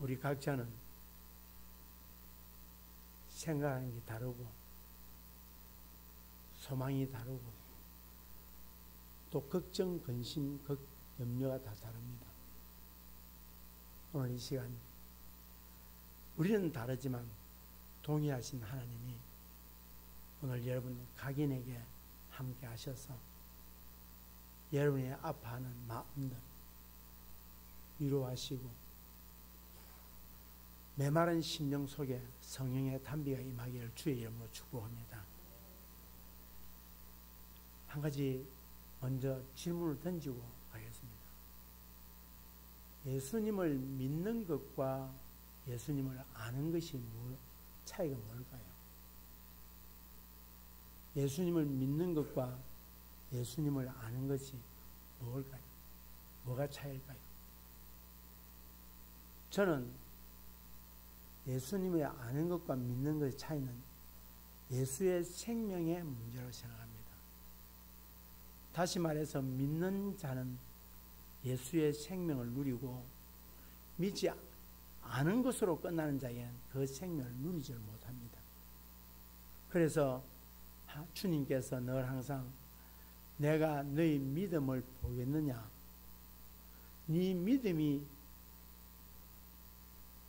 우리 각자는 생각하는 게 다르고 소망이 다르고 또 걱정, 근심, 염려가 다 다릅니다. 오늘 이 시간 우리는 다르지만 동의하신 하나님이 오늘 여러분 각인에게 함께 하셔서 여러분의 아파하는 마음들 위로하시고 메마른 심령 속에 성령의 담비가 임하기를 주의 이름으로 축복합니다. 한 가지 먼저 질문을 던지고 가겠습니다. 예수님을 믿는 것과 예수님을 아는 것이 차이가 뭘까요? 예수님을 믿는 것과 예수님을 아는 것이 뭘까요? 뭐가 차이일까요? 저는 예수님을 아는 것과 믿는 것의 차이는 예수의 생명의 문제로 생각합니다. 다시 말해서 믿는 자는 예수의 생명을 누리고 믿지 않은 것으로 끝나는 자에게는 그 생명을 누리지 못합니다. 그래서 주님께서 늘 항상 내가 너희 믿음을 보겠느냐? 네 믿음이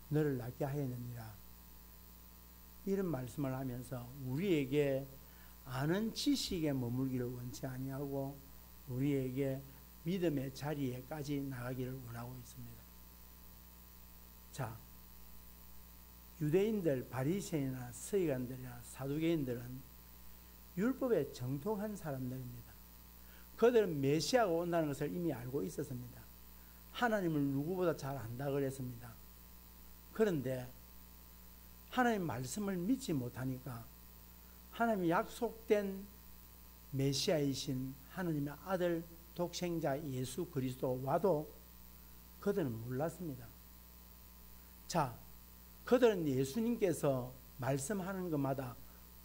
너를 낫게 하였느니라. 이런 말씀을 하면서 우리에게 아는 지식에 머물기를 원치 아니하고 우리에게 믿음의 자리에까지 나가기를 원하고 있습니다. 자, 유대인들, 바리새인이나 서기관들이나 사두개인들은 율법에 정통한 사람들입니다. 그들은 메시아가 온다는 것을 이미 알고 있었습니다. 하나님을 누구보다 잘 안다 그랬습니다. 그런데 하나님 말씀을 믿지 못하니까 하나님이 약속된 메시아이신 하나님의 아들 독생자 예수 그리스도 와도 그들은 몰랐습니다. 자, 그들은 예수님께서 말씀하는 것마다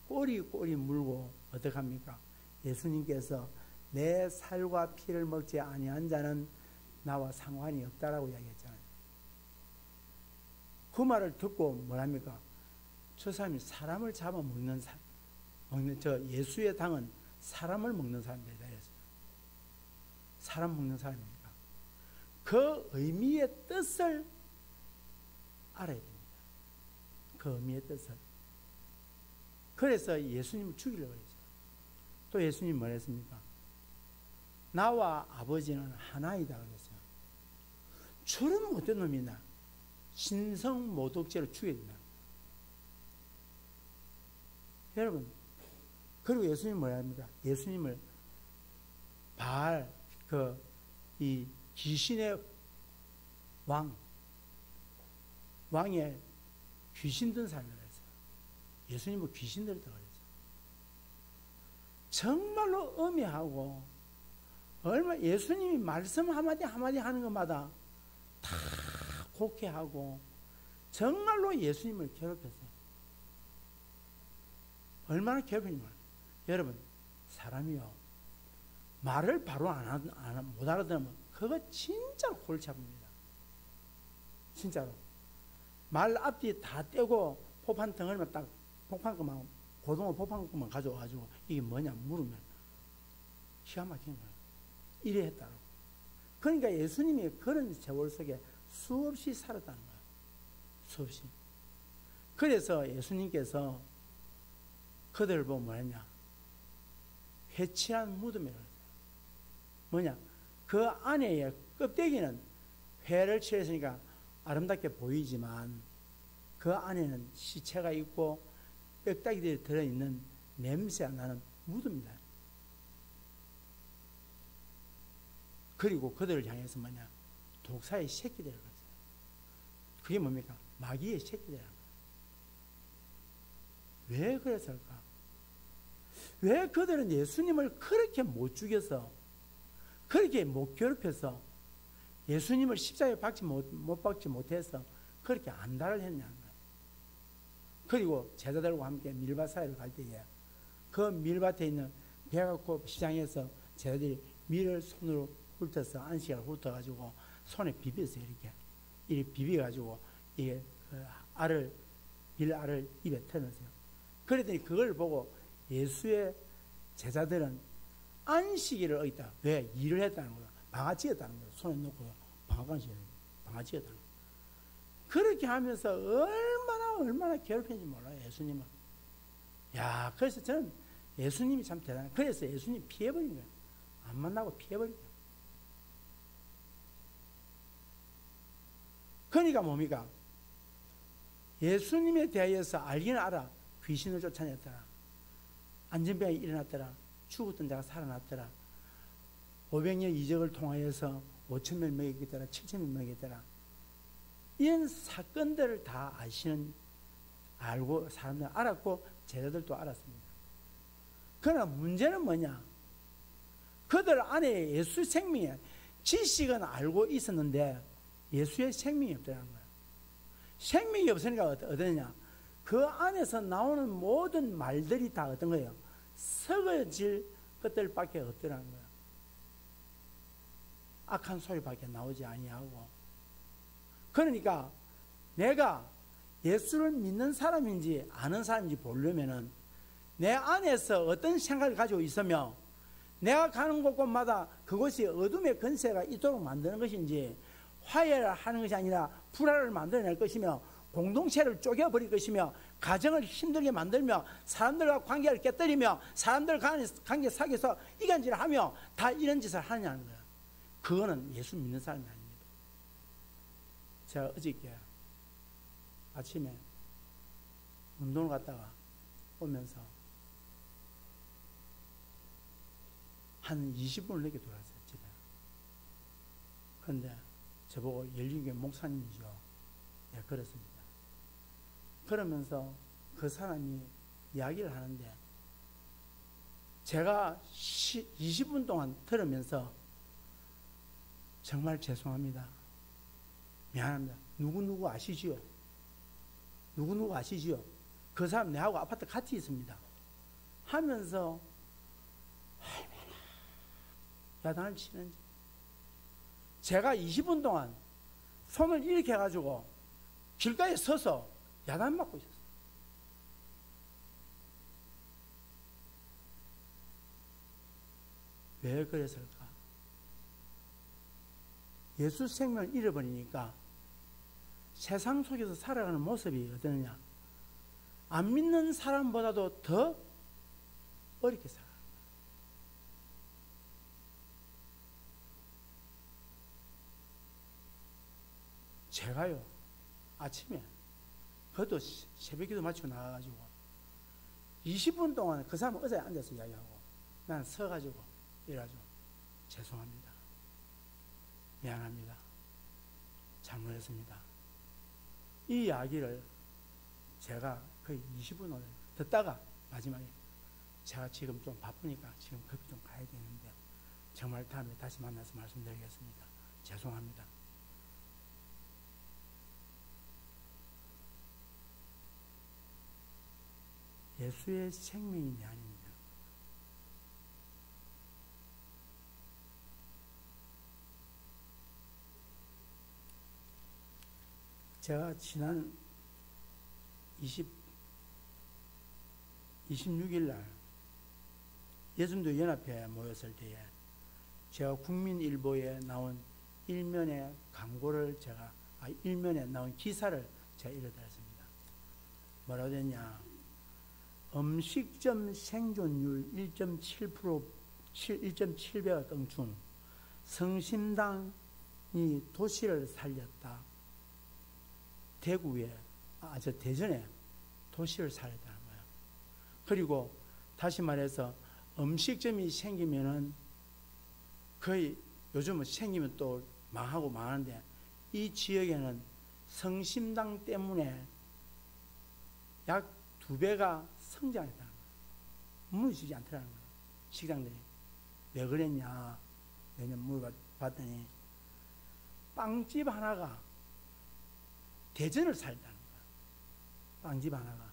꼬리 물고 어떻게 합니까? 예수님께서 내 살과 피를 먹지 아니한 자는 나와 상관이 없다라고 이야기했잖아요. 그 말을 듣고 뭐랍니까? 저 사람이 사람을 잡아먹는 저 예수의 당은 사람을 먹는 사람들이다 했어요. 사람 먹는 사람입니까? 그 의미의 뜻을 알아야 됩니다. 그 의미의 뜻을. 그래서 예수님을 죽이려고 했어요. 또 예수님 뭐 했습니까? 나와 아버지는 하나이다 그랬어요. 저런 못된 놈이나 신성 모독죄로 죽여야 된다. 여러분, 그리고 예수님 뭐라 합니까? 예수님을 이 귀신의 왕의 귀신 든 사람이라고 했어요. 예수님은 귀신 들었다고 그랬어요. 정말로 엄해하고 얼마 예수님이 말씀 한마디 하는 것마다 다 곡해하고 정말로 예수님을 괴롭혔어요. 얼마나 괴롭히냐면 여러분, 사람이요 말을 바로 못 알아들으면 그거 진짜 골치 아픕니다. 진짜로 말 앞뒤 다 떼고 포판 덩어리만 딱 포판 것만 고등어 포판 것만 가져와가지고 이게 뭐냐 물으면 기가 막히는 거예요. 이래 했다고. 그러니까 예수님이 그런 세월 속에 수없이 살았다는 거예요. 수없이. 그래서 예수님께서 그들을 보고 뭐랬냐? 회칠한 무덤이라고 했어요. 뭐냐? 그 안에의 껍데기는 회를 칠했으니까 아름답게 보이지만 그 안에는 시체가 있고 뼈다귀들이 들어있는 냄새가 나는 무덤이다. 그리고 그들을 향해서 뭐냐? 독사의 새끼들이라고 했어요. 그게 뭡니까? 마귀의 새끼들이라고. 왜 그랬을까? 왜 그들은 예수님을 그렇게 못 죽여서 그렇게 못 괴롭혀서 예수님을 십자가에 못 박지 못해서 그렇게 안달을 했냐는 거예요. 그리고 제자들과 함께 밀밭 사이를 갈 때에 그 밀밭에 있는 배가고 시장에서 제자들이 밀을 손으로 훑어서 안식을 훑어가지고 손에 비볐어요. 이렇게 비벼가지고 이게 빌알을 입에 터넣으세요. 그랬더니 그걸 보고 예수의 제자들은 안식일을 어겼다. 왜? 일을 했다는 거야. 방아찌었다는 거야. 손에 놓고 방아찌었다는 거야. 그렇게 하면서 얼마나 괴롭혔는지 몰라요. 예수님은. 야, 그래서 저는 예수님이 참 대단해요. 그래서 예수님 피해버린 거예요. 안 만나고 피해버린 거예요. 그러니까 뭡니까? 예수님에 대하여서 알기는 알아. 귀신을 쫓아냈더라. 안전병이 일어났더라. 죽었던 자가 살아났더라. 500년 이적을 통하여서 5,000명 먹였더라. 7,000명 먹였더라. 이런 사건들을 다 알고 사람들 알았고 제자들도 알았습니다. 그러나 문제는 뭐냐? 그들 안에 예수 생명의 지식은 알고 있었는데 예수의 생명이 없다는 거예요. 생명이 없으니까 어떠냐? 그 안에서 나오는 모든 말들이 다 어떤 거예요? 썩어질 것들밖에 없더라는 거예요. 악한 소리밖에 나오지 아니하고. 그러니까 내가 예수를 믿는 사람인지 아는 사람인지 보려면은 내 안에서 어떤 생각을 가지고 있으며 내가 가는 곳곳마다 그것이 어둠의 권세가 있도록 만드는 것인지 화해를 하는 것이 아니라 불화를 만들어낼 것이며 공동체를 쪼개버릴 것이며 가정을 힘들게 만들며 사람들과 관계를 깨뜨리며 사람들 관계 사귀어서 이간질을 하며 다 이런 짓을 하느냐는 거예요. 그거는 예수 믿는 사람이 아닙니다. 제가 어저께 아침에 운동을 갔다가 오면서 한 20분을 넘게 돌았어요, 집에. 그런데 저보고 열린교회 목사님이죠. 네, 그렇습니다. 그러면서 그 사람이 이야기를 하는데 제가 20분 동안 들으면서 정말 죄송합니다. 미안합니다. 누구누구 아시지요? 누구누구 아시지요? 그 사람 내하고 아파트 같이 있습니다. 하면서 얼마나 야단을 치는지. 제가 20분 동안 손을 이렇게 해가지고 길가에 서서 야단 맞고 있었어요. 왜 그랬을까? 예수 생명을 잃어버리니까 세상 속에서 살아가는 모습이 어떠느냐? 안 믿는 사람보다도 더 어렵게 살아요. 제가요, 아침에, 그것도 새벽기도 마치고 나가가지고, 20분 동안 그 사람은 의자에 앉아서 이야기하고, 나는 서가지고, 이래가지고, 죄송합니다. 미안합니다. 잘못했습니다. 이 이야기를 제가 거의 20분을 듣다가 마지막에 제가 지금 좀 바쁘니까 지금 급히 좀 가야 되는데 정말 다음에 다시 만나서 말씀드리겠습니다. 죄송합니다. 예수의 생명이 내 안입니다. 제가 지난 26일 날 예순도 연합회에 모였을 때에 제가 국민일보에 나온 일면의 광고를 일면에 나온 기사를 제가 읽어드렸습니다. 뭐라고 됐냐? 음식점 생존율 1.7%, 1.7배가 껑충. 성심당이 도시를 살렸다. 대전에 도시를 살렸다는 거예요. 그리고 다시 말해서 음식점이 생기면은 거의 요즘은 생기면 또 망하고 망하는데 이 지역에는 성심당 때문에 약 2배가 성장했다는 거예요. 무너지지 않더라는 거예요. 식당들이. 왜 그랬냐? 내년 물어봤더니 빵집 하나가 대전을 살다는 거예요. 빵집 하나가.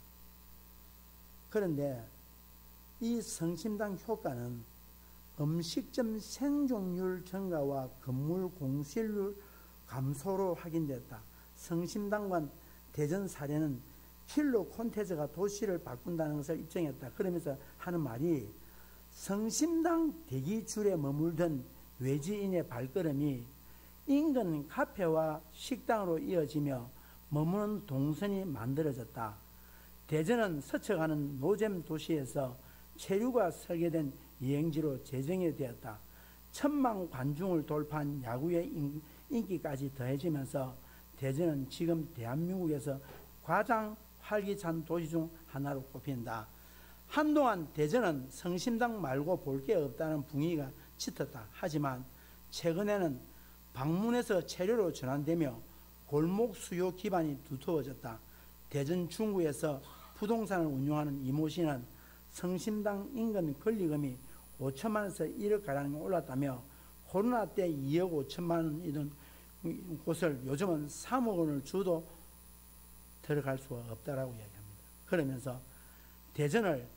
그런데 이 성심당 효과는 음식점 생존율 증가와 건물 공실률 감소로 확인됐다. 성심당과 대전 사례는 킬로 콘테즈가 도시를 바꾼다는 것을 입증했다. 그러면서 하는 말이 성심당 대기줄에 머물던 외지인의 발걸음이 인근 카페와 식당으로 이어지며 머무는 동선이 만들어졌다. 대전은 스쳐가는 노잼 도시에서 체류가 설계된 여행지로 제정이 되었다. 1,000만 관중을 돌파한 야구의 인기까지 더해지면서 대전은 지금 대한민국에서 가장 활기찬 도시 중 하나로 꼽힌다. 한동안 대전은 성심당 말고 볼 게 없다는 분위기가 짙었다. 하지만 최근에는 방문해서 체류로 전환되며 골목 수요 기반이 두터워졌다. 대전 중구에서 부동산을 운영하는 이모 씨는 성심당 인근 권리금이 5천만 원에서 1억가량 올랐다며 코로나 때 2억 5천만 원이던 곳을 요즘은 3억 원을 주도 들어갈 수가 없다라고 이야기합니다. 그러면서 대전을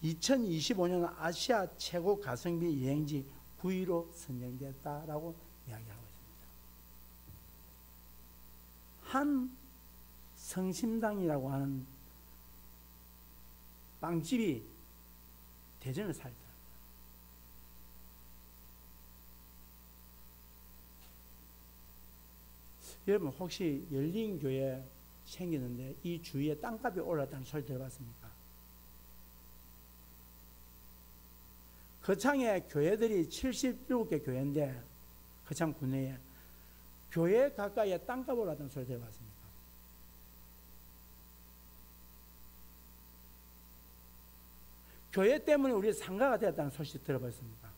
2025년 아시아 최고 가성비 여행지 9위로 선정됐다라고 이야기하고 있습니다. 한 성심당이라고 하는 빵집이 대전을 살다. 여러분 혹시 열린교회 생기는데 이 주위에 땅값이 올랐다는 소리 들어봤습니까? 거창에 교회들이 77개 교회인데 거창 군내에 교회 가까이에 땅값 올랐다는 소리 들어봤습니까? 교회 때문에 우리 상가가 되었다는 소식 들어봤습니까?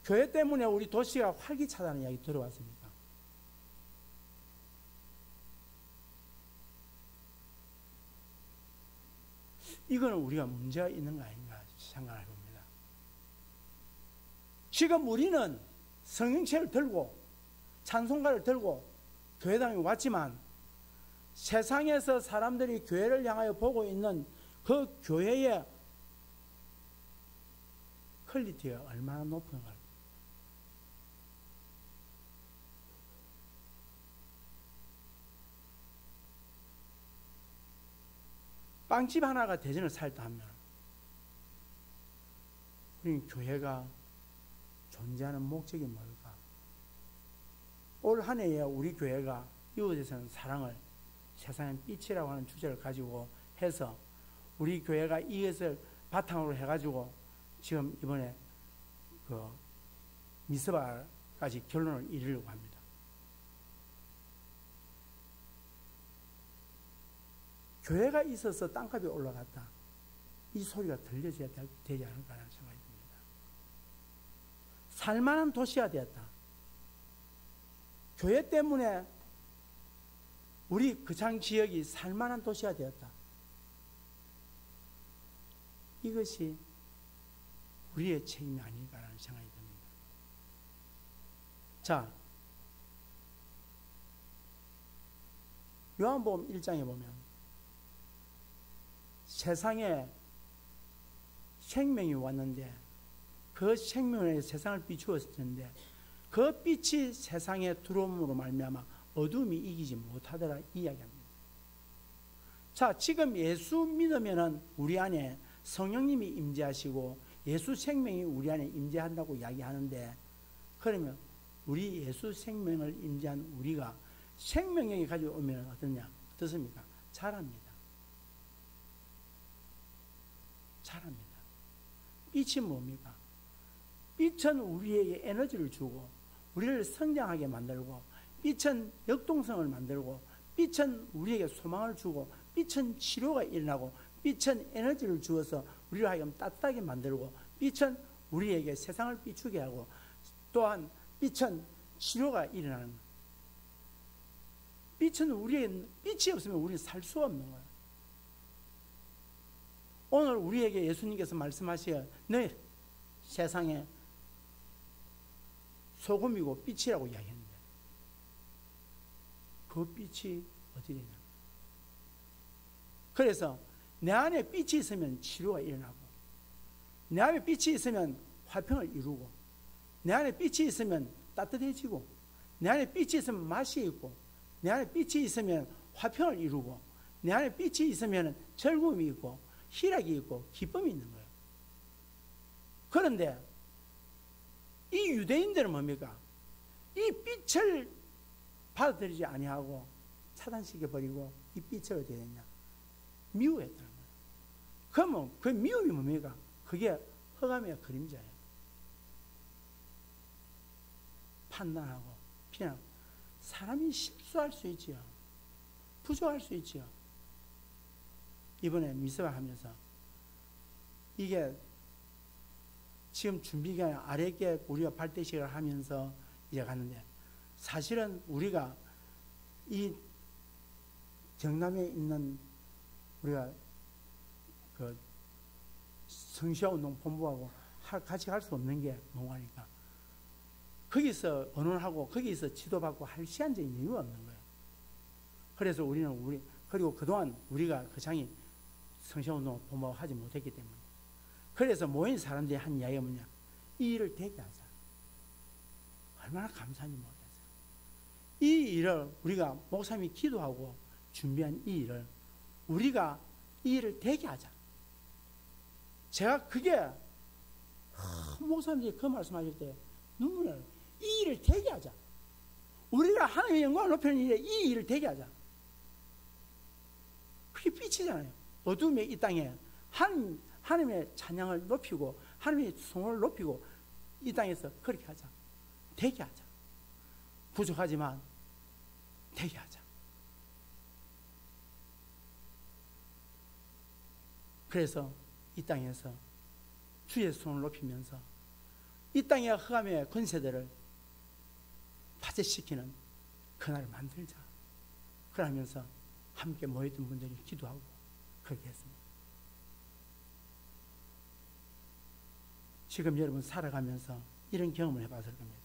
교회 때문에 우리 도시가 활기차다는 이야기 들어봤습니까? 이거는 우리가 문제가 있는 거 아닌가 생각해 봅니다. 지금 우리는 성령체를 들고 찬송가를 들고 교회당에 왔지만 세상에서 사람들이 교회를 향하여 보고 있는 그 교회의 퀄리티가 얼마나 높은가. 빵집 하나가 대전을 살다 하면 우리 교회가 존재하는 목적이 뭘까? 올 한 해에 우리 교회가 이웃에서는 사랑을 세상의 빛이라고 하는 주제를 가지고 해서 우리 교회가 이것을 바탕으로 해가지고 지금 이번에 그 미스바까지 결론을 이루려고 합니다. 교회가 있어서 땅값이 올라갔다. 이 소리가 들려져야 되지 않을까라는 생각이 듭니다. 살만한 도시가 되었다. 교회 때문에 우리 거창 지역이 살만한 도시가 되었다. 이것이 우리의 책임이 아닐까라는 생각이 듭니다. 자, 요한복음 1장에 보면 세상에 생명이 왔는데 그 생명에 세상을 비추었는데 그 빛이 세상에 들어옴으로 말미암아 어둠이 이기지 못하더라 이야기합니다. 자, 지금 예수 믿으면은 우리 안에 성령님이 임재하시고 예수 생명이 우리 안에 임재한다고 이야기하는데 그러면 우리 예수 생명을 임재한 우리가 생명력이 가지고 오면 어떻습니까? 자랍니다. 자랍니다. 빛이 뭡니까? 빛은 우리에게 에너지를 주고 우리를 성장하게 만들고 빛은 역동성을 만들고 빛은 우리에게 소망을 주고 빛은 치료가 일어나고 빛은 에너지를 주어서 우리를 하여금 따뜻하게 만들고 빛은 우리에게 세상을 비추게 하고 또한 빛은 치료가 일어나는 거예요. 빛은 빛이 없으면 우리는 살 수가 없는 거예요. 오늘 우리에게 예수님께서 말씀하시어 너희 세상에 소금이고 빛이라고 이야기했는데 그 빛이 어디 되냐? 그래서 내 안에 빛이 있으면 치료가 일어나고 내 안에 빛이 있으면 화평을 이루고 내 안에 빛이 있으면 따뜻해지고 내 안에 빛이 있으면 맛이 있고, 내 안에 빛이 있으면 화평을 이루고, 내 안에 빛이 있으면 즐거움이 있고, 희락이 있고, 기쁨이 있는 거예요. 그런데 이 유대인들은 뭡니까? 이 빛을 받아들이지 아니하고 차단시켜버리고 이 빛을 어떻게 했냐? 미워했다는 거예요. 그러면 그 미움이 뭡니까? 그게 흑암의 그림자예요. 판단하고 비난하고. 사람이 실수할 수 있지요. 부족할 수 있지요. 이번에 미스바 하면서 이게 지금 준비가 아래께 우리가 발대식을 하면서 이제 가는데, 사실은 우리가 이 경남에 있는 우리가 그 성시화운동 본부하고 같이 갈 수 없는 게 뭐하니까 거기서 언론하고 거기서 지도받고 할 시간적인 여유가 없는 거예요. 그래서 우리는 그리고 그동안 우리가 그 장이 성시화운동 본부하고 하지 못했기 때문에, 그래서 모인 사람들이 한 이야기가 뭐냐? 이 일을 되게 하자. 얼마나 감사한지 모르겠어요. 이 일을 우리가 목사님이 기도하고 준비한 이 일을 우리가 이 일을 되게 하자. 제가 그게 목사님들이 그 말씀하실 때 눈물이 나요. 이 일을 되게 하자. 우리가 하나님의 영광을 높이는 일에 이 일을 되게 하자. 그게 빛이잖아요. 어둠의 이 땅에 하나님의 찬양을 높이고 하나님의 성을 높이고 이 땅에서 그렇게 하자. 되게 하자. 부족하지만 되게 하자. 그래서 이 땅에서 주의 손을 높이면서 이 땅의 흑암의 권세들을 파쇄시키는 그날을 만들자. 그러면서 함께 모였던 분들이 기도하고 그렇게 했습니다. 지금 여러분 살아가면서 이런 경험을 해봤을 겁니다.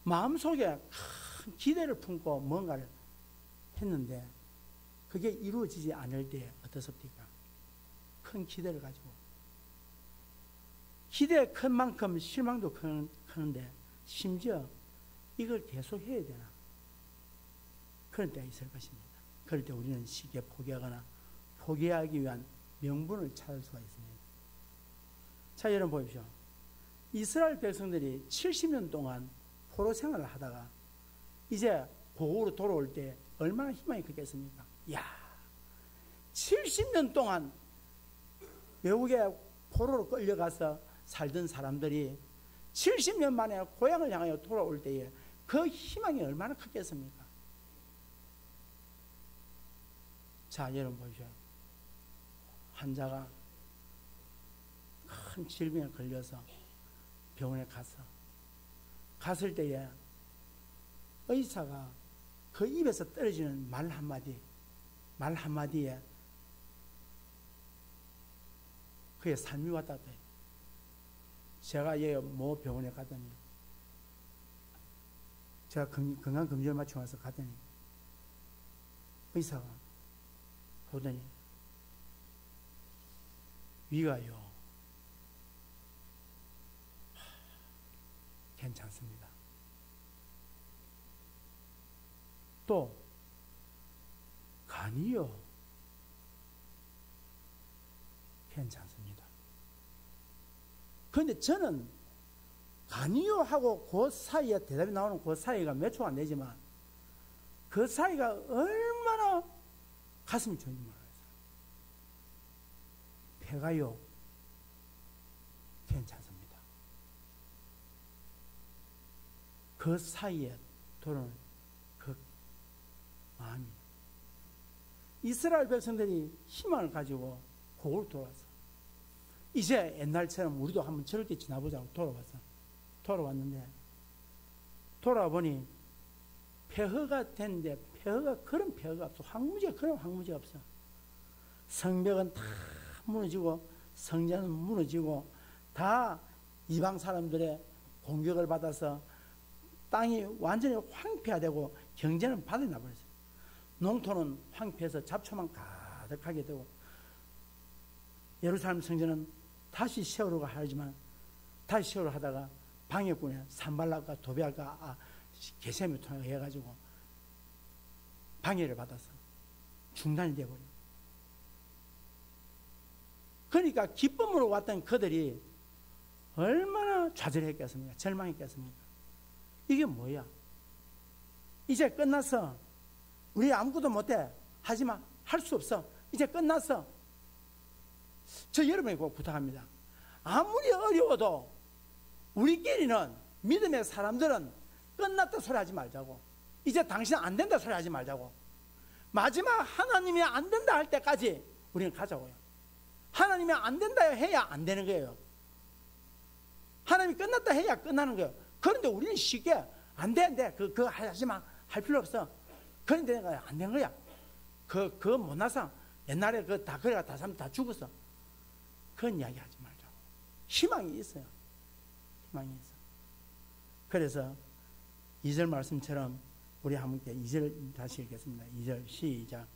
마음속에 큰 기대를 품고 뭔가를 했는데 그게 이루어지지 않을 때 어떻습니까? 큰 기대를 가지고 기대 큰 만큼 실망도 크는데 심지어 이걸 계속 해야 되나? 그런 때가 있을 것입니다. 그럴 때 우리는 쉽게 포기하거나 포기하기 위한 명분을 찾을 수가 있습니다. 자, 여러분 보십시오. 이스라엘 백성들이 70년 동안 포로 생활을 하다가 이제 고국으로 돌아올 때 얼마나 희망이 크겠습니까? 이야, 70년 동안 외국에 포로로 끌려가서 살던 사람들이 70년 만에 고향을 향하여 돌아올 때에 그 희망이 얼마나 크겠습니까? 자, 여러분 보십시오. 환자가 큰 질병에 걸려서 병원에 갔을 때에 의사가 그 입에서 떨어지는 말 한마디에 그의 삶이 왔다 갔다 해요. 제가 모 병원에 갔더니 제가 건강검진을 마치고 와서 갔더니 의사가 보더니 위가요. 괜찮습니다. 또 간이요. 괜찮습니다. 그런데 저는 간이요 하고 그 사이에 대답이 나오는 그 사이가 몇 초가 안 되지만 그 사이가 얼마나 가슴이 좋은지 모르겠어요. 폐가요. 괜찮습니다. 그 사이에 도는 그 마음이 이스라엘 백성들이 희망을 가지고 고국으로 돌아왔어. 이제 옛날처럼 우리도 한번 저렇게 지나보자고 돌아왔는데 돌아와 보니 폐허가 됐는데 그런 폐허가 없어. 황무지가 그런 황무지가 없어. 성벽은 다 무너지고 성전은 무너지고 다 이방 사람들의 공격을 받아서 땅이 완전히 황폐화되고 경제는 바닥에 나버렸어요. 농토는 황폐해서 잡초만 가득하게 되고 예루살렘 성전은 다시 세우려고 하지만 다시 세우려 하다가 방해꾼의 산발락과 도비아가 개셈을 통해 가지고 방해를 받아서 중단이 되어버려. 그러니까 기쁨으로 왔던 그들이 얼마나 좌절했겠습니까? 절망했겠습니까? 이게 뭐야? 이제 끝났어. 우리 아무것도 못해. 하지마. 할 수 없어. 이제 끝났어. 저 여러분이 꼭 부탁합니다. 아무리 어려워도 우리끼리는 믿음의 사람들은 끝났다 소리 하지 말자고. 이제 당신 안 된다 소리 하지 말자고. 마지막 하나님이 안 된다 할 때까지 우리는 가자고요. 하나님이 안 된다 해야 안 되는 거예요. 하나님이 끝났다 해야 끝나는 거예요. 그런데 우리는 쉽게 안 돼, 안 돼. 그거 하지 마. 할 필요 없어. 그런데 안 되는 거야. 그거 못나서 옛날에 다 그래가 다 사람 다 죽었어. 그런 이야기 하지 말자고. 희망이 있어요. 희망이 있어. 그래서 2절 말씀처럼 우리 함께 2절 다시 읽겠습니다. 2절 시작.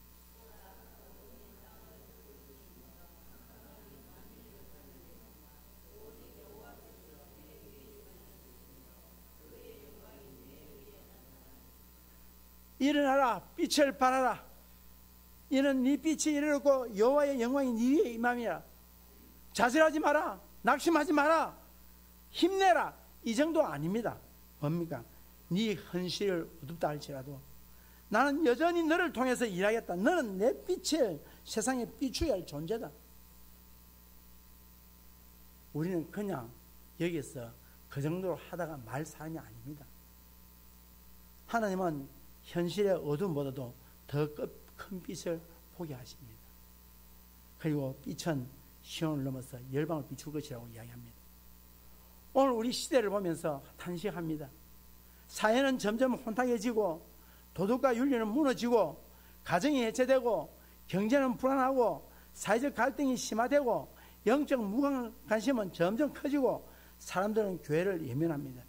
일어나라, 빛을 발하라. 이는 네 빛이 이르렀고 여호와의 영광이 네 위에 임함이라. 좌절하지 마라. 낙심하지 마라. 힘내라. 이 정도 아닙니다. 뭡니까? 네 현실을 어둡다 할지라도 나는 여전히 너를 통해서 일하겠다. 너는 내 빛을 세상에 비추어야 할 존재다. 우리는 그냥 여기서 그 정도로 하다가 말 사람이 아닙니다. 하나님은 현실의 어둠보다도 더 큰 빛을 보게 하십니다. 그리고 빛은 시온을 넘어서 열방을 비출 것이라고 이야기합니다. 오늘 우리 시대를 보면서 탄식합니다. 사회는 점점 혼탁해지고 도덕과 윤리는 무너지고 가정이 해체되고 경제는 불안하고 사회적 갈등이 심화되고 영적 무관심은 점점 커지고 사람들은 교회를 예면합니다.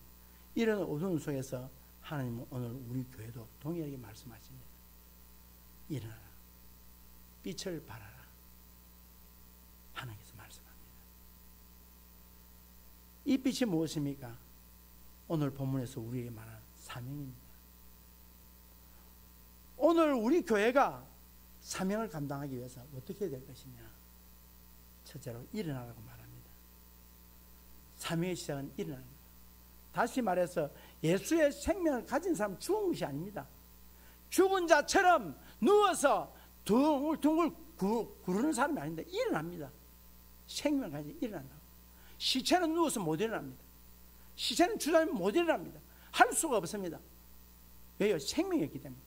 이런 어두운 속에서 하나님은 오늘 우리 교회도 동일하게 말씀하십니다. 일어나라. 빛을 발하라. 하나님께서 말씀합니다. 이 빛이 무엇입니까? 오늘 본문에서 우리에게 말하는 사명입니다. 오늘 우리 교회가 사명을 감당하기 위해서 어떻게 될 것이냐? 첫째로 일어나라고 말합니다. 사명의 시작은 일어나는 거예요. 다시 말해서 예수의 생명을 가진 사람 죽은 것이 아닙니다. 죽은 자처럼 누워서 둥글둥글 구르는 사람이 아닌데 일어납니다. 생명을 가지고 일어난다고. 시체는 누워서 못 일어납니다. 시체는 주저하면 못 일어납니다. 할 수가 없습니다. 왜요? 생명이었기 때문에.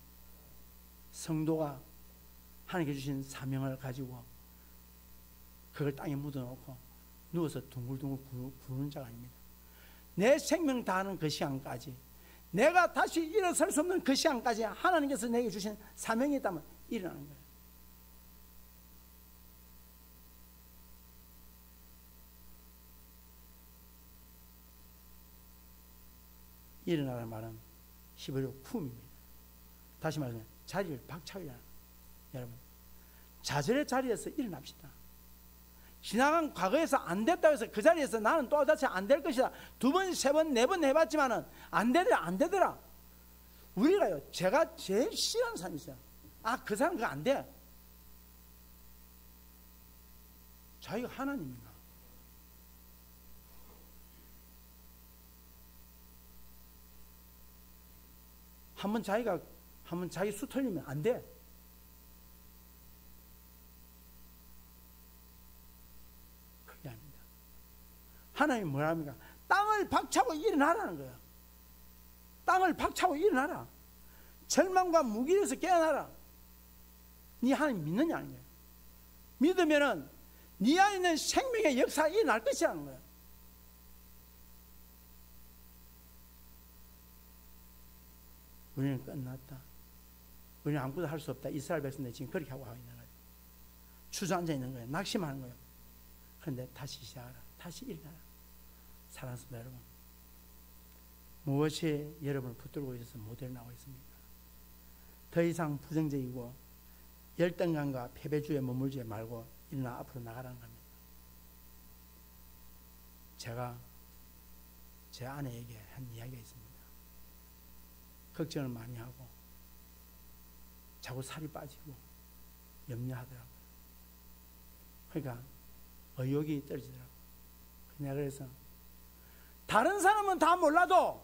성도가 하나님께 주신 사명을 가지고 그걸 땅에 묻어놓고 누워서 둥글둥글 구르는 자가 아닙니다. 내 생명 다하는 그 시간까지, 내가 다시 일어설 수 없는 그 시간까지 하나님께서 내게 주신 사명이 있다면 일어나는 거예요. 일어나라는 말은 히브리어 쿰입니다. 다시 말하면 자리를 박차고 일어나는 거예요. 여러분, 좌절의 자리에서 일어납시다. 지나간 과거에서 안 됐다고 해서 그 자리에서 나는 또다시 안 될 것이다. 2번, 3번, 4번 해봤지만은 안 되더라, 안 되더라. 우리가요, 제가 제일 싫어하는 사람이 있어요. 아, 그 사람 그거 안 돼. 자기가 하나님인가? 한번 자기 수 틀리면 안 돼. 그게 아닙니다. 하나님이 뭐라 합니까? 땅을 박차고 일어나라는 거예요. 땅을 박차고 일어나라. 절망과 무기에서 깨어나라. 네 하나님 믿느냐 하는 거예요. 믿으면은 네 안에 있는 생명의 역사가 일어날 것이라는 거예요. 우리는 끝났다. 우리는 아무것도 할 수 없다. 이스라엘 백성들 지금 그렇게 하고 있는 거예요. 주저앉아 있는 거예요. 낙심하는 거예요. 그런데 다시 시작하라. 다시 일어나라. 사랑하는 여러분, 무엇이 여러분을 붙들고 있어서 못 일어나고 있습니까? 더 이상 부정적이고 열등감과 패배주의에 머물지 말고 일어나 앞으로 나가라는 겁니다. 제가 제 아내에게 한 이야기가 있습니다. 걱정을 많이 하고 자꾸 살이 빠지고 염려하더라고요. 그러니까 의욕이 떨어지더라고요. 내가 그래서 다른 사람은 다 몰라도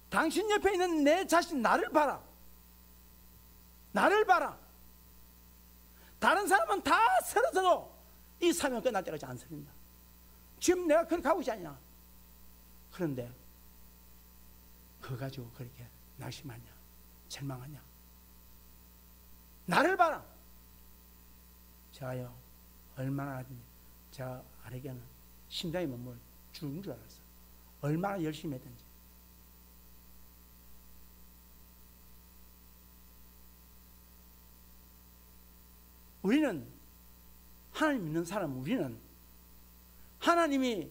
당신 옆에 있는 내 자신 나를 봐라. 나를 봐라. 다른 사람은 다 쓰러져도 이 사명 끝날 때까지 안 쓰린다. 지금 내가 그렇게 하고 있지 않냐. 그런데 그거 가지고 그렇게 낙심하냐, 절망하냐. 나를 봐라. 제가요, 얼마나 제가 아래에는 심장이 뭐 죽은 줄 알았어. 얼마나 열심히 했든지. 우리는 하나님 믿는 사람, 우리는 하나님이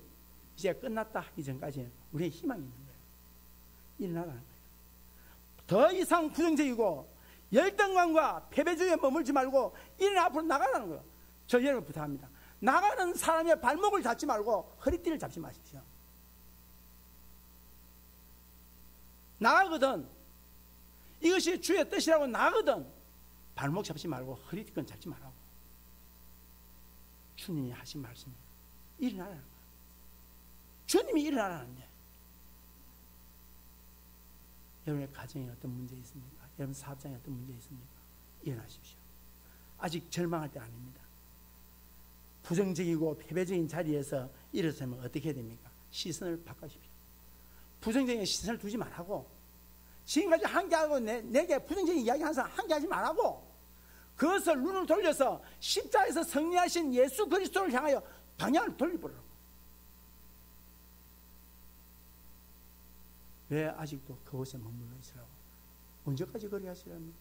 이제 끝났다 하기 전까지 우리의 희망이 있는 거예요. 일어나라는 거예요. 더 이상 부정적이고 열등감과 패배주의에 머물지 말고 일어나 앞으로 나가라는 거예요. 저 여러분 부탁합니다. 나가는 사람의 발목을 잡지 말고 허리띠를 잡지 마십시오. 나가거든 이것이 주의 뜻이라고 나가거든 발목 잡지 말고 허리띠건 잡지 말라고. 주님이 하신 말씀이에요. 일어나라는 거예요. 주님이 일어나라는데. 여러분의 가정에 어떤 문제 있습니까? 여러분 사업장에 어떤 문제 있습니까? 일어나십시오. 아직 절망할 때 아닙니다. 부정적이고 패배적인 자리에서 일어서면 어떻게 됩니까? 시선을 바꾸십시오. 부정적인 시선을 두지 말라고. 지금까지 한계하고 내게 부정적인 이야기 하는 사람 한계하지 말라고. 그것을 눈을 돌려서 십자가에서 승리하신 예수 그리스도를 향하여 방향을 돌려보라고. 왜 아직도 그곳에 머물러 있으라고? 언제까지 그리 하시랍니까?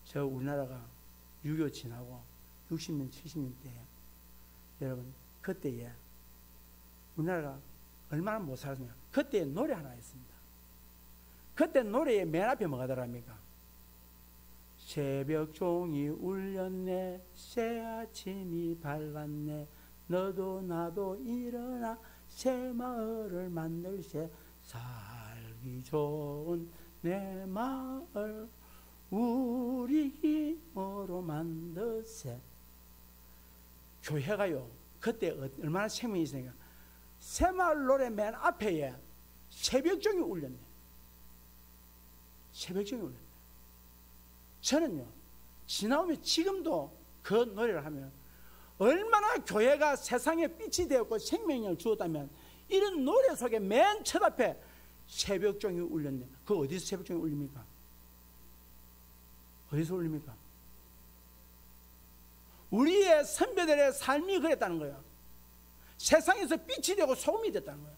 저 우리나라가 6.25 지나고 60년, 70년 때에 여러분 그때에 우리나라가 얼마나 못 살았냐. 그때 노래 하나 있습니다. 그때 노래의 맨 앞에 뭐가 들어갑니까? 새벽 종이 울렸네, 새 아침이 밝았네, 너도 나도 일어나 새 마을을 만들세, 살기 좋은 내 마을 우리 힘으로 만드세. 교회가요 그때 얼마나 생명이 있으니까 새마을 노래 맨 앞에 새벽종이 울렸네. 새벽종이 울렸네. 저는요 지나오면 지금도 그 노래를 하면 얼마나 교회가 세상에 빛이 되었고 생명력을 주었다면 이런 노래 속에 맨 첫 앞에 새벽종이 울렸네. 그 어디서 새벽종이 울립니까? 어디서 울립니까? 우리의 선배들의 삶이 그랬다는 거예요. 세상에서 빛이 되고 소금이 됐다는 거예요.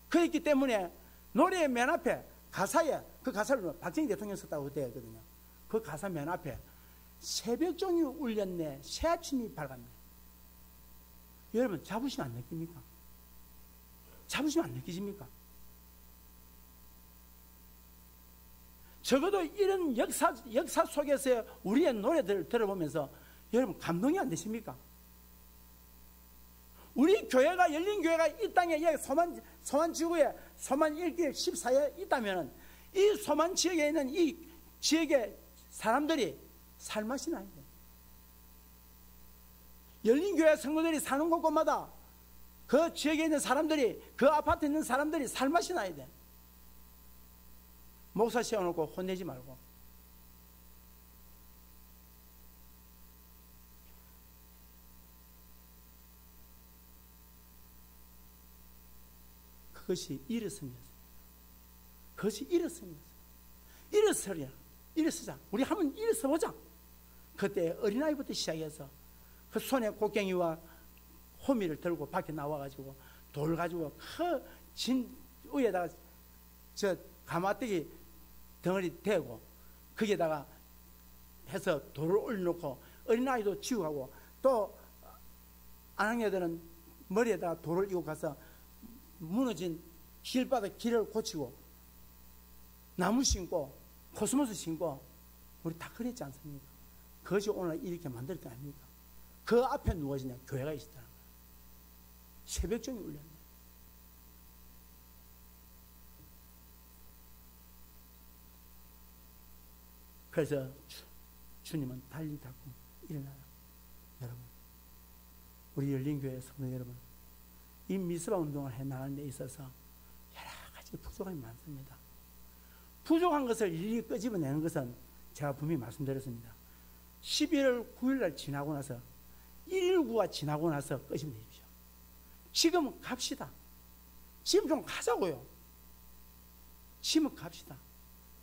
그렇기 때문에 노래의 맨 앞에 가사에 그 가사를 박정희 대통령 썼다고 그때 했거든요. 그 가사 맨 앞에 새벽종이 울렸네, 새 아침이 밝았네. 여러분 자부심 안 느낍니까? 자부심 안 느끼십니까? 적어도 이런 역사 속에서 우리의 노래들을 들어보면서 여러분 감동이 안 되십니까? 우리 교회가 열린 교회가 이 땅에 소만 지구에 소만 1길 14에 있다면 이 소만 지역에 있는 이 지역의 사람들이 살맛이 나야 돼. 열린 교회 성도들이 사는 곳곳마다 그 지역에 있는 사람들이 그 아파트에 있는 사람들이 살맛이 나야 돼. 목사 세워놓고 혼내지 말고. 그것이 일어섬이었어요. 그것이 일어섬이었어요. 일어서랴. 일어서자. 우리 한번 일어서보자. 그때 어린아이부터 시작해서 그 손에 곡괭이와 호미를 들고 밖에 나와가지고 돌 가지고 그 진 위에다가 저 가마떼기 덩어리 대고 거기에다가 해서 돌을 올려놓고 어린아이도 지우고 가고 또 아낙네들은 머리에다가 돌을 이고 가서 무너진 길바닥 길을 고치고 나무 심고 코스모스 심고 우리 다 그랬지 않습니까? 그것이 오늘 이렇게 만들 거 아닙니까? 그 앞에 누가 있냐? 교회가 있었다는 거예요. 새벽종이 울렸네. 그래서 주님은 달리 닫고 일어나라. 여러분, 우리 열린교회 성도 여러분, 이 미스바 운동을 해나가는 데 있어서 여러 가지 부족함이 많습니다. 부족한 것을 일일이 끄집어내는 것은 제가 분명히 말씀드렸습니다. 11월 9일날 지나고 나서 119가 지나고 나서 끄집어내십시오. 지금 갑시다. 지금 좀 가자고요. 지금 갑시다.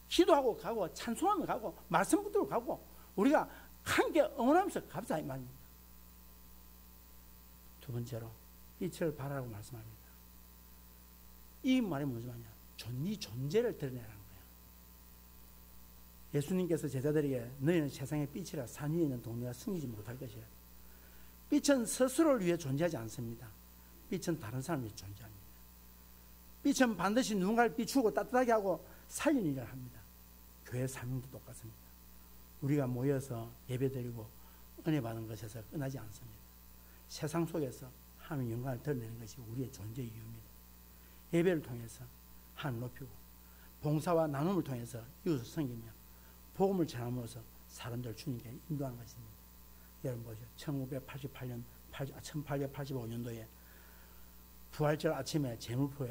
기도하고 가고 찬송하며 가고 말씀 붙들고 가고 우리가 함께 응원하면서 갑시다 이 말입니다. 두 번째로 빛을 발하라고 말씀합니다. 이 말이 무슨 말이냐? 네 존재를 드러내라는 거야. 예수님께서 제자들에게 너희는 세상의 빛이라 산 위에 있는 동네가 숨기지 못할 것이라. 빛은 스스로를 위해 존재하지 않습니다. 빛은 다른 사람을 위해 존재합니다. 빛은 반드시 누군가를 비추고 따뜻하게 하고 살리는 일을 합니다. 교회 사명도 똑같습니다. 우리가 모여서 예배드리고 은혜 받는 것에서 끝나지 않습니다. 세상 속에서 하나님의 영광을 드러내는 것이 우리의 존재 이유입니다. 예배를 통해서 하나님 높이고 봉사와 나눔을 통해서 이웃을 섬기며 복음을 전함으로써 사람들을 주님께 인도하는 것입니다. 여러분 보세요. 1885년도에 부활절 아침에 제물포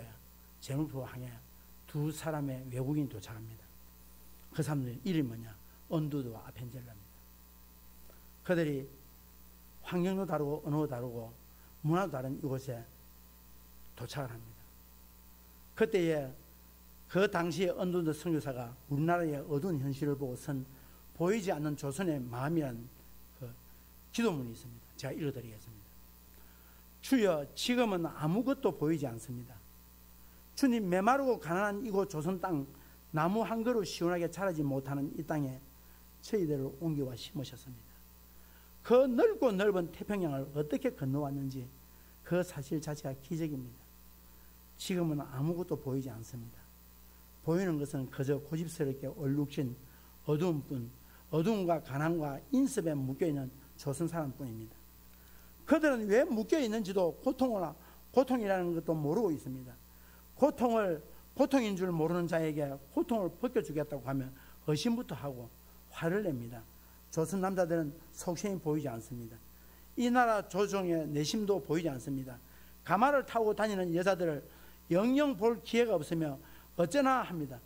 항에 두 사람의 외국인이 도착합니다. 그 사람들의 이름이 뭐냐? 언두드와 아펜젤라입니다. 그들이 환경도 다르고 언어도 다르고 문화도 다른 이곳에 도착을 합니다. 그때에 그 당시에 언두드 선교사가 우리나라의 어두운 현실을 보고 선 보이지 않는 조선의 마음이라는 그 기도문이 있습니다. 제가 읽어드리겠습니다. 주여, 지금은 아무것도 보이지 않습니다. 주님, 메마르고 가난한 이곳 조선 땅, 나무 한 그루 시원하게 자라지 못하는 이 땅에 저희들을 옮겨와 심으셨습니다. 그 넓고 넓은 태평양을 어떻게 건너왔는지 그 사실 자체가 기적입니다. 지금은 아무것도 보이지 않습니다. 보이는 것은 그저 고집스럽게 얼룩진 어두운 뿐, 어두움과 가난과 인습에 묶여있는 조선 사람뿐입니다. 그들은 왜 묶여있는지도 고통이라는 것도 모르고 있습니다. 고통인 줄 모르는 자에게 고통을 벗겨주겠다고 하면 의심부터 하고 화를 냅니다. 조선 남자들은 속셈이 보이지 않습니다. 이 나라 조정의 내심도 보이지 않습니다. 가마를 타고 다니는 여자들을 영영 볼 기회가 없으며 어쩌나 합니다.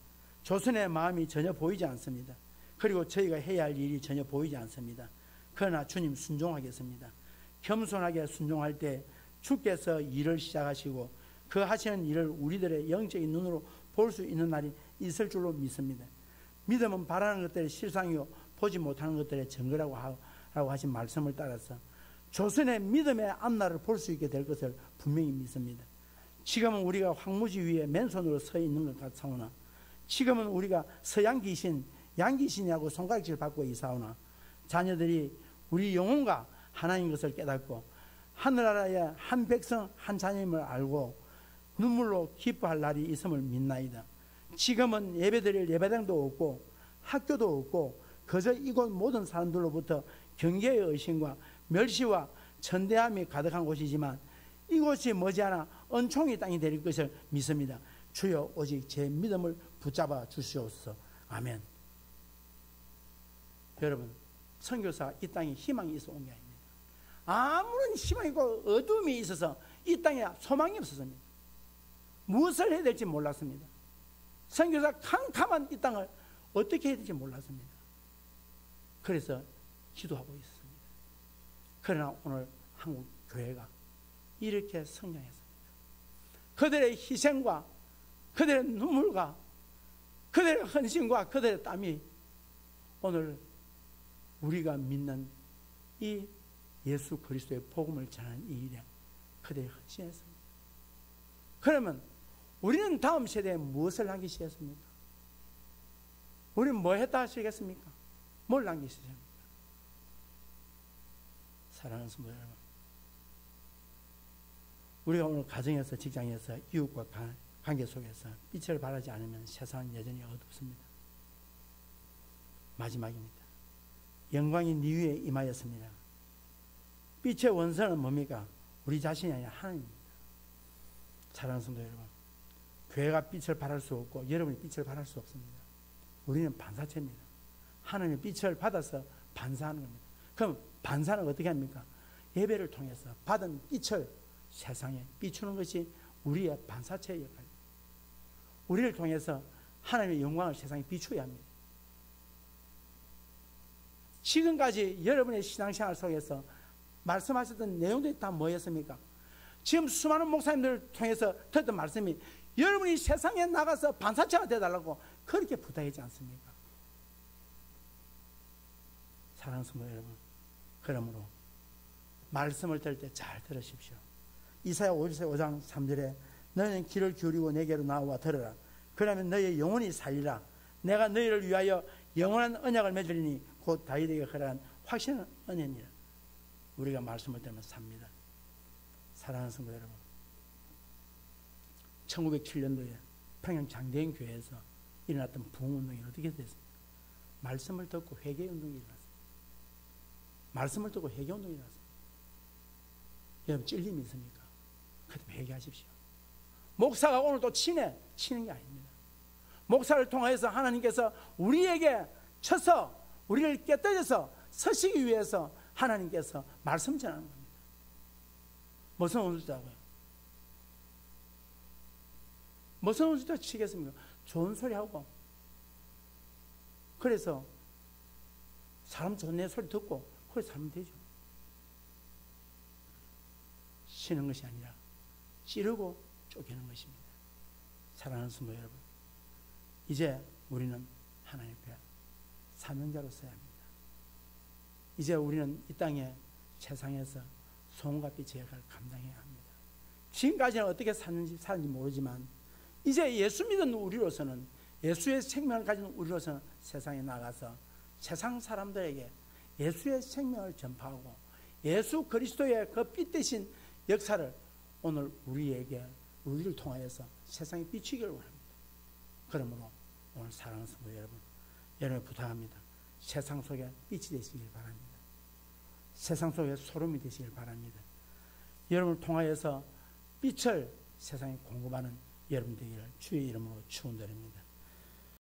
조선의 마음이 전혀 보이지 않습니다. 그리고 저희가 해야 할 일이 전혀 보이지 않습니다. 그러나 주님 순종하겠습니다. 겸손하게 순종할 때 주께서 일을 시작하시고 그 하시는 일을 우리들의 영적인 눈으로 볼 수 있는 날이 있을 줄로 믿습니다. 믿음은 바라는 것들의 실상이요 보지 못하는 것들의 증거라고 하신 말씀을 따라서 조선의 믿음의 앞날을 볼 수 있게 될 것을 분명히 믿습니다. 지금은 우리가 황무지 위에 맨손으로 서 있는 것 같사오나 지금은 우리가 서양 귀신, 양귀신이라고 손가락질 받고 있사오나 자녀들이 우리 영혼과 하나인 것을 깨닫고 하늘나라의 한 백성 한 자녀임을 알고 눈물로 기뻐할 날이 있음을 믿나이다. 지금은 예배드릴 예배당도 없고 학교도 없고 그저 이곳 모든 사람들로부터 경계의 의심과 멸시와 천대함이 가득한 곳이지만 이곳이 머지않아 은총의 땅이 될 것을 믿습니다. 주여, 오직 제 믿음을 붙잡아 주시옵소서. 아멘. 여러분, 선교사 이 땅에 희망이 있어 온 게 아닙니다. 아무런 희망이 있고 어둠이 있어서 이 땅에 소망이 없었습니다. 무엇을 해야 될지 몰랐습니다. 선교사 캄캄한 이 땅을 어떻게 해야 될지 몰랐습니다. 그래서 기도하고 있습니다. 그러나 오늘 한국 교회가 이렇게 성장했습니다. 그들의 희생과 그들의 눈물과 그들의 헌신과 그들의 땀이 오늘 우리가 믿는 이 예수 그리스도의 복음을 전하는 이 일에 그들이 헌신했습니다. 그러면 우리는 다음 세대에 무엇을 남기시겠습니까? 우리는 뭐 했다 하시겠습니까? 뭘 남기시겠습니까? 사랑하는 성도 여러분, 우리가 오늘 가정에서 직장에서 이웃과 관계 속에서 빛을 발하지 않으면 세상은 여전히 어둡습니다. 마지막입니다. 영광이 네 위에 임하였습니다. 빛의 원선은 뭡니까? 우리 자신이 아니라 하나님입니다. 사랑하는 성도 여러분, 교회가 빛을 발할 수 없고 여러분이 빛을 발할 수 없습니다. 우리는 반사체입니다. 하나님의 빛을 받아서 반사하는 겁니다. 그럼 반사는 어떻게 합니까? 예배를 통해서 받은 빛을 세상에 비추는 것이 우리의 반사체의 역할입니다. 우리를 통해서 하나님의 영광을 세상에 비추어야 합니다. 지금까지 여러분의 신앙생활 속에서 말씀하셨던 내용들이 다 뭐였습니까? 지금 수많은 목사님들을 통해서 듣던 말씀이 여러분이 세상에 나가서 반사체가 되어달라고 그렇게 부탁하지 않습니까? 사랑하는 성도 여러분, 그러므로 말씀을 들을 때 잘 들으십시오. 이사야 55장 3절에 너희는 귀를 기울이고 내게로 나와 들으라. 그러면 너희의 영혼이 살리라. 내가 너희를 위하여 영원한 언약을 맺으리니 곧 다윗에게 허락한 확신한 언약이라. 우리가 말씀을 들으면 삽니다. 사랑하는 성도 여러분, 1907년도에 평양 장대인 교회에서 일어났던 부흥운동이 어떻게 됐습니까? 말씀을 듣고 회개운동이 일어났습니다. 말씀을 듣고 회개운동이 일어났습니다. 여러분 찔림이 있습니까? 그래도 회개하십시오. 목사가 오늘 또 치는 게 아닙니다. 목사를 통해서 하나님께서 우리에게 쳐서 우리를 깨뜨려서 서시기 위해서 하나님께서 말씀 전하는 겁니다. 무슨 원수다고요? 무슨 원수다 치겠습니까? 좋은 소리 하고, 그래서 사람 좋은 내 소리 듣고 그래 살면 되죠. 쉬는 것이 아니라 찌르고 쪼개는 것입니다. 사랑하는 성도 여러분, 이제 우리는 하나님 앞에 사명자로 서야 합니다. 이제 우리는 이 땅에 세상에서 소금과 빛의 역할을 감당해야 합니다. 지금까지는 어떻게 사는지 모르지만 이제 예수 믿은 우리로서는, 예수의 생명을 가진 우리로서는 세상에 나가서 세상 사람들에게 예수의 생명을 전파하고 예수 그리스도의 그 빛 대신 역사를 오늘 우리를 통하여서 세상에 비추기를 원합니다. 그러므로 오늘 사랑하는 성도 여러분 부탁합니다. 세상 속에 빛이 되시길 바랍니다. 세상 속에 소름이 되시길 바랍니다. 여러분을 통하여서 빛을 세상에 공급하는 여러분 되기를 주의 이름으로 축원드립니다.